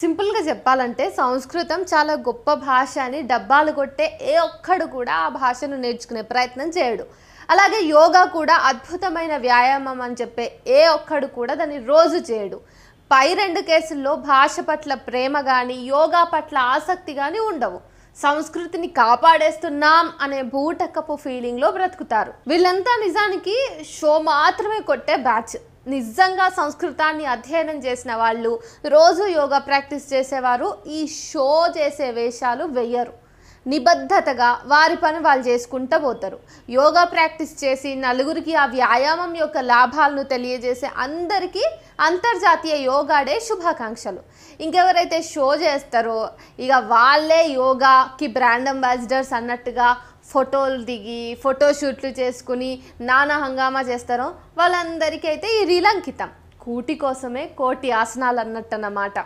సింపుల్‌గా చెప్పాలంటే సంస్కృతం చాలా గొప్ప భాష అని డబ్బాలు కొట్టే ఏ ఒక్కడు కూడా ఆ భాషను నేర్చుకునే ప్రయత్నం చేయడు. అలాగే యోగా కూడా అద్భుతమైన వ్యాయామం అని చెప్పే ఏ ఒక్కడు కూడా దాన్ని రోజు చేయడు. పై 2 కేసుల్లో భాష పట్ల ప్రేమ గాని, యోగా పట్ల ఆసక్తి గాని ఉండవు. సంస్కృతిని కాపాడేస్తున్నాం అనే బూటకపు ఫీలింగ్‌లో బ్రతుకుతారు. వీళ్ళంతా నిజానికి షో మాత్రమే కొట్టే బ్యాచ్. నిజంగా సంస్కృతాన్ని అధ్యయనం చేసిన వాళ్ళు, రోజు యోగా ప్రాక్టీస్ చేసేవారు ఈ షో చేసే వేషాలు వెయ్యరు. నిబద్ధతగా వారి పని వాళ్ళు చేసుకుంటూ పోతారు. యోగా ప్రాక్టీస్ చేసి నలుగురికి ఆ వ్యాయామం యొక్క లాభాలను తెలియజేసే అందరికీ అంతర్జాతీయ యోగా డే శుభాకాంక్షలు. ఇంకెవరైతే షో చేస్తారో ఇక వాళ్ళే యోగాకి బ్రాండ్ అంబాసిడర్స్ అన్నట్టుగా ఫోటోలు దిగి ఫోటోషూట్లు చేసుకుని నానా హంగామా చేస్తారో వాళ్ళందరికీ అయితే ఈ రీల్ అంకితం. కూటి కోసమే కోటి ఆసనాలు అన్నట్టు అన్నమాట.